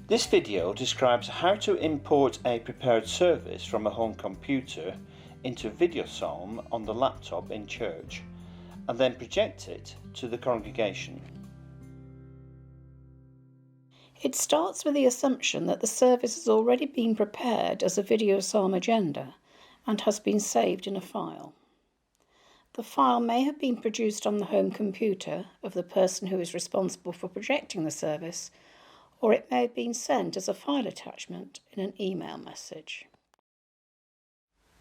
This video describes how to import a prepared service from a home computer into VideoPsalm on the laptop in church and then project it to the congregation. It starts with the assumption that the service has already been prepared as a VideoPsalm agenda and has been saved in a file. The file may have been produced on the home computer of the person who is responsible for projecting the service, or it may have been sent as a file attachment in an email message.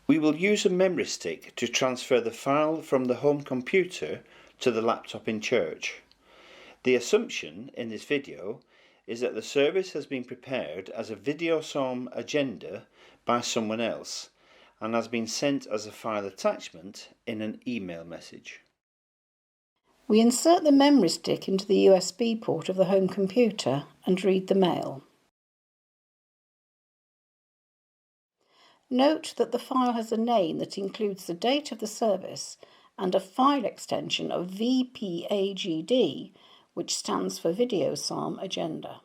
We will use a memory stick to transfer the file from the home computer to the laptop in church. The assumption in this video is that the service has been prepared as a VideoPsalm agenda by someone else and has been sent as a file attachment in an email message. We insert the memory stick into the USB port of the home computer and read the mail. Note that the file has a name that includes the date of the service and a file extension of VPAGD, which stands for VideoPsalm Agenda.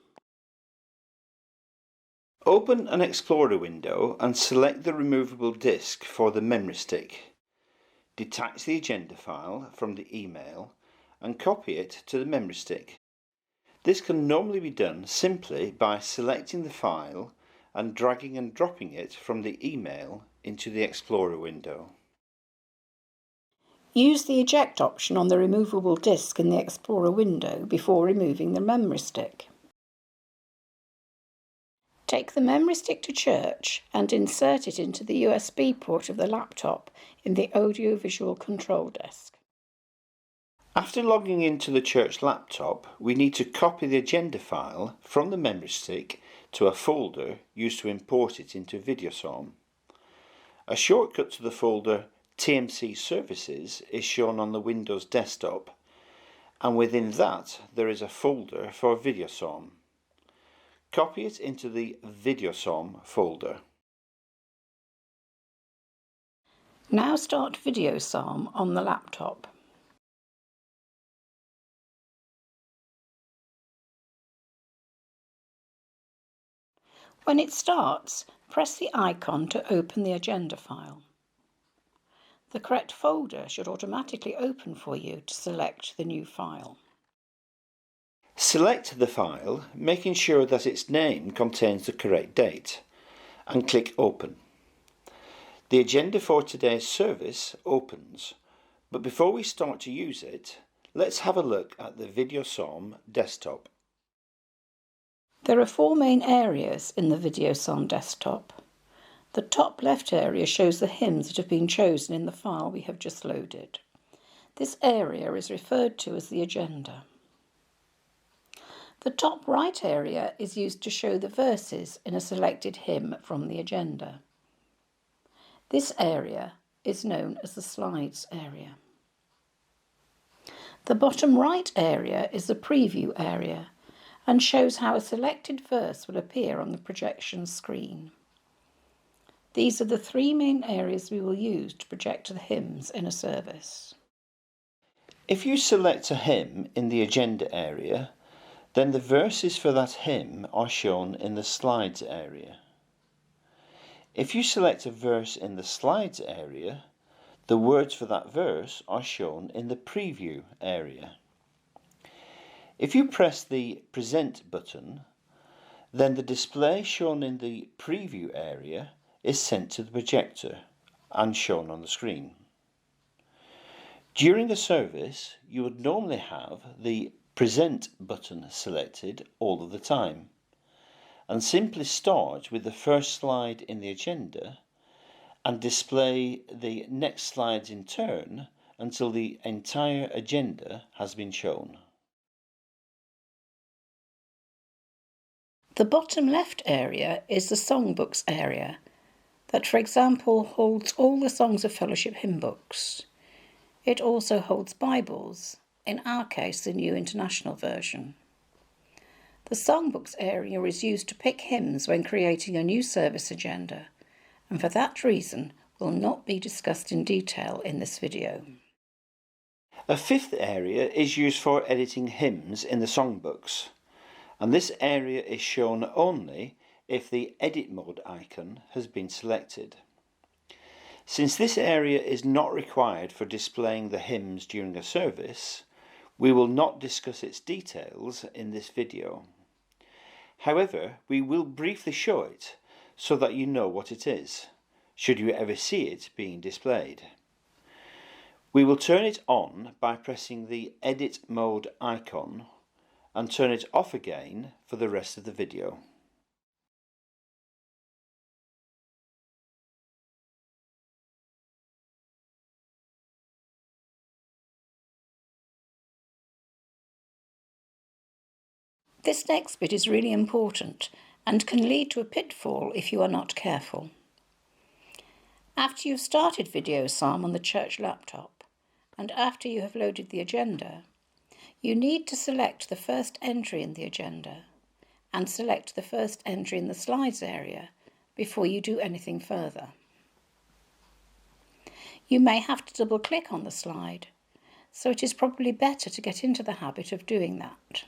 Open an Explorer window and select the removable disk for the memory stick. Detach the agenda file from the email and copy it to the memory stick. This can normally be done simply by selecting the file and dragging and dropping it from the email into the Explorer window. Use the eject option on the removable disk in the Explorer window before removing the memory stick. Take the memory stick to church and insert it into the USB port of the laptop in the audiovisual control desk. After logging into the church laptop, we need to copy the agenda file from the memory stick to a folder used to import it into VideoPsalm. A shortcut to the folder TMC Services is shown on the Windows desktop, and within that there is a folder for VideoPsalm. Copy it into the VideoPsalm folder. Now start VideoPsalm on the laptop. When it starts, press the icon to open the agenda file. The correct folder should automatically open for you to select the new file. Select the file, making sure that its name contains the correct date, and click Open. The agenda for today's service opens, but before we start to use it, let's have a look at the VideoPsalm desktop. There are four main areas in the VideoPsalm desktop. The top left area shows the hymns that have been chosen in the file we have just loaded. This area is referred to as the agenda. The top right area is used to show the verses in a selected hymn from the agenda. This area is known as the slides area. The bottom right area is the preview area and shows how a selected verse will appear on the projection screen. These are the three main areas we will use to project the hymns in a service. If you select a hymn in the agenda area, then the verses for that hymn are shown in the slides area. If you select a verse in the slides area, the words for that verse are shown in the preview area. If you press the Present button, then the display shown in the preview area is sent to the projector and shown on the screen. During a service, you would normally have the Present button selected all of the time, and simply start with the first slide in the agenda and display the next slides in turn until the entire agenda has been shown. The bottom left area is the songbooks area that, for example, holds all the Songs of Fellowship hymn books. It also holds Bibles, in our case the New International Version. The songbooks area is used to pick hymns when creating a new service agenda, and for that reason will not be discussed in detail in this video. A fifth area is used for editing hymns in the songbooks, and this area is shown only if the edit mode icon has been selected. Since this area is not required for displaying the hymns during a service, we will not discuss its details in this video. However, we will briefly show it so that you know what it is, should you ever see it being displayed. We will turn it on by pressing the edit mode icon and turn it off again for the rest of the video. This next bit is really important and can lead to a pitfall if you are not careful. After you've started VideoPsalm on the church laptop and after you have loaded the agenda, you need to select the first entry in the agenda and select the first entry in the slides area before you do anything further. You may have to double click on the slide, so it is probably better to get into the habit of doing that.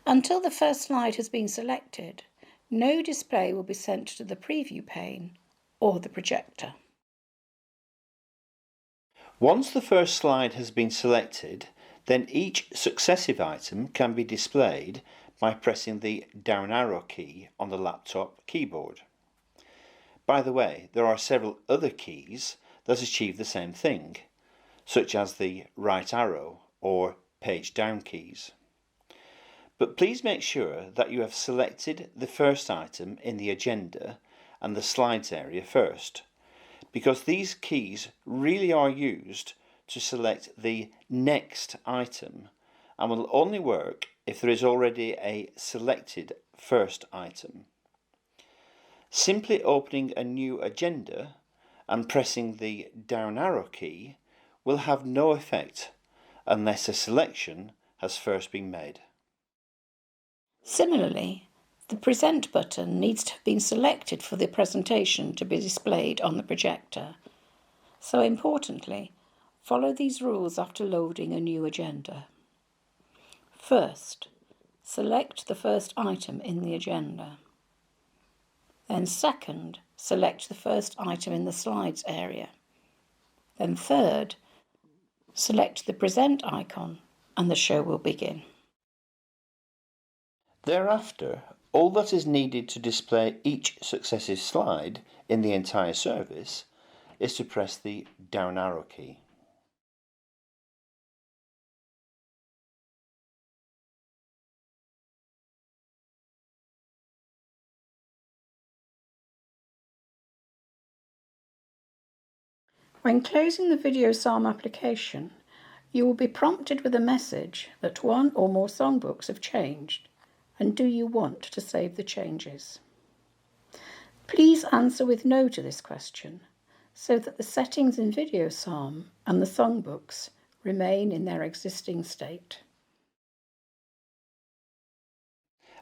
Until the first slide has been selected, no display will be sent to the preview pane or the projector. Once the first slide has been selected, then each successive item can be displayed by pressing the down arrow key on the laptop keyboard. By the way, there are several other keys that achieve the same thing, such as the right arrow or page down keys. But please make sure that you have selected the first item in the agenda and the slides area first, because these keys really are used to select the next item and will only work if there is already a selected first item. Simply opening a new agenda and pressing the down arrow key will have no effect unless a selection has first been made. Similarly, the Present button needs to have been selected for the presentation to be displayed on the projector. So importantly, follow these rules after loading a new agenda. First, select the first item in the agenda. Then second, select the first item in the slides area. Then third, select the Present icon and the show will begin. Thereafter, all that is needed to display each successive slide in the entire service is to press the down arrow key. When closing the VideoPsalm application, you will be prompted with a message that one or more songbooks have changed, and do you want to save the changes? Please answer with no to this question, so that the settings in VideoPsalm and the songbooks remain in their existing state.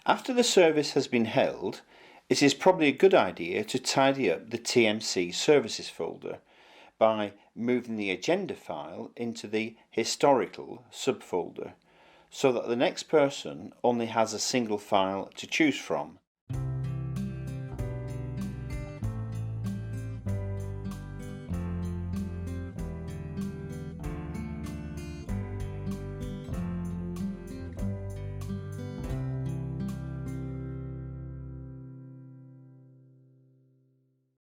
After the service has been held, it is probably a good idea to tidy up the TMC services folder by moving the agenda file into the historical subfolder so that the next person only has a single file to choose from